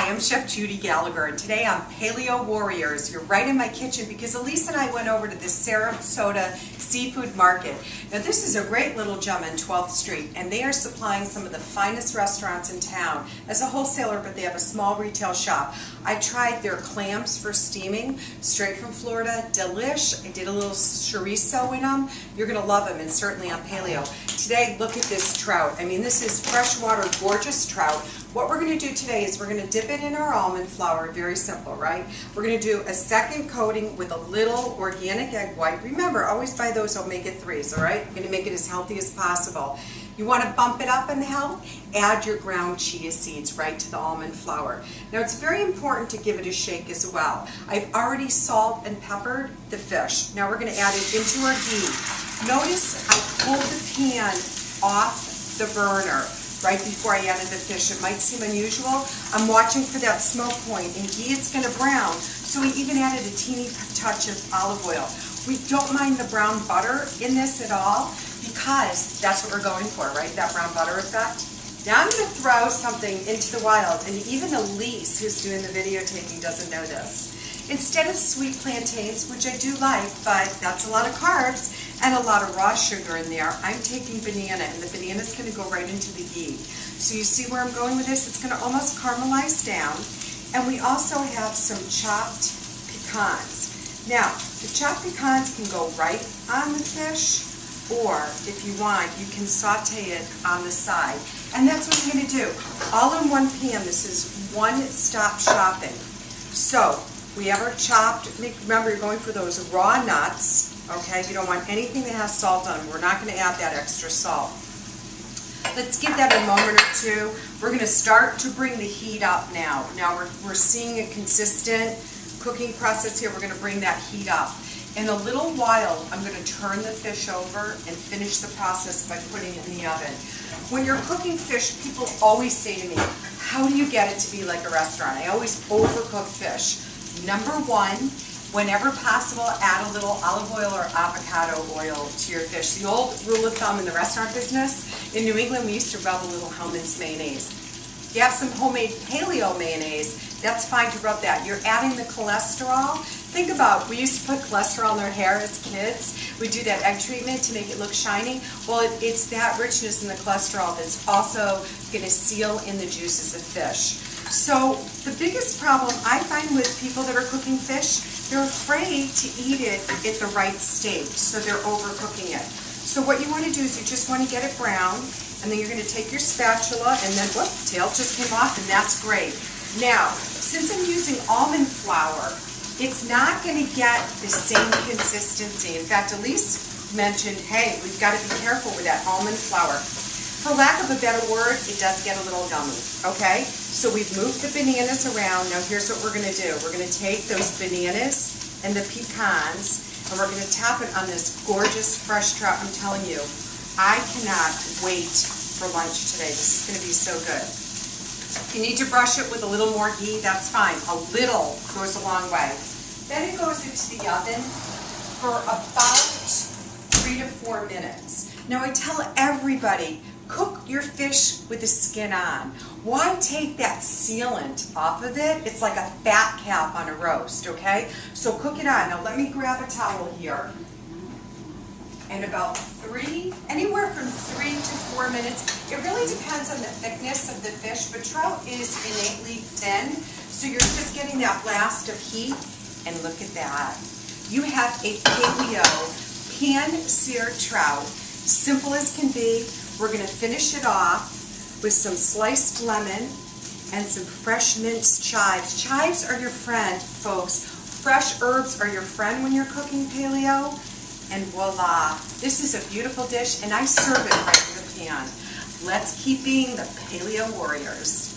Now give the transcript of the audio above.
Hi, I'm Chef Judi Gallagher, and today on Paleo Warriors. You're right in my kitchen because Elise and I went over to the Sarasota Seafood Market. Now this is a great little gem on 12th Street, and they are supplying some of the finest restaurants in town as a wholesaler, but they have a small retail shop. I tried their clams for steaming, straight from Florida, delish. I did a little chorizo in them. You're going to love them, and certainly on paleo. Today, look at this trout. I mean, this is freshwater, gorgeous trout. What we're going to do today is we're going to dip it in our almond flour, very simple, right? We're going to do a second coating with a little organic egg white. Remember, always buy those omega-3s, all right? You're going to make it as healthy as possible. You want to bump it up in the health? Add your ground chia seeds right to the almond flour. Now it's very important to give it a shake as well. I've already salt and peppered the fish. Now we're going to add it into our ghee. Notice I pulled the pan off the burner right before I added the fish. It might seem unusual. I'm watching for that smoke point. In ghee it's going to brown, so we even added a teeny touch of olive oil. We don't mind the brown butter in this at all because that's what we're going for, right? That brown butter effect. Now I'm going to throw something into the wild, and even Elise, who's doing the videotaping, doesn't know this. Instead of sweet plantains, which I do like, but that's a lot of carbs and a lot of raw sugar in there, I'm taking banana, and the banana's going to go right into the ghee. So you see where I'm going with this? It's going to almost caramelize down. And we also have some chopped pecans. Now, the chopped pecans can go right on the fish, or if you want, you can saute it on the side. And that's what I'm going to do. All in one pan. This is one-stop shopping. So, we have our chopped, remember you're going for those raw nuts, okay? You don't want anything that has salt on them. We're not going to add that extra salt. Let's give that a moment or two. We're going to start to bring the heat up now. Now we're seeing a consistent cooking process here. We're going to bring that heat up. In a little while, I'm going to turn the fish over and finish the process by putting it in the oven. When you're cooking fish, people always say to me, how do you get it to be like a restaurant? I always overcook fish. Number one, whenever possible, add a little olive oil or avocado oil to your fish. The old rule of thumb in the restaurant business, in New England, we used to rub a little Hellmann's mayonnaise. If you have some homemade paleo mayonnaise, that's fine to rub that. You're adding the cholesterol. Think about, we used to put cholesterol in our hair as kids. We do that egg treatment to make it look shiny. Well, it's that richness in the cholesterol that's also going to seal in the juices of fish. So the biggest problem I find with people that are cooking fish, they're afraid to eat it at the right state, so they're overcooking it. So what you want to do is you just want to get it brown, and then you're going to take your spatula, and then, whoop, tail just came off, and that's great. Now, since I'm using almond flour, it's not going to get the same consistency. In fact, Elise mentioned, hey, we've got to be careful with that almond flour. For lack of a better word, it does get a little gummy, okay? So we've moved the bananas around. Now here's what we're going to do. We're going to take those bananas and the pecans, and we're going to tap it on this gorgeous fresh trout. I'm telling you, I cannot wait for lunch today. This is going to be so good. If you need to brush it with a little more ghee, that's fine. A little goes a long way. Then it goes into the oven for about 3 to 4 minutes. Now I tell everybody, cook your fish with the skin on. Why take that sealant off of it? It's like a fat cap on a roast, okay? So cook it on. Now let me grab a towel here. And about anywhere from 3 to 4 minutes. It really depends on the thickness of the fish, but trout is innately thin, so you're just getting that blast of heat. And look at that. You have a paleo pan-seared trout. Simple as can be. We're going to finish it off with some sliced lemon and some fresh minced chives. Chives are your friend, folks. Fresh herbs are your friend when you're cooking paleo. And voila, this is a beautiful dish, and I serve it right in the pan. Let's keep being the Paleo Warriors.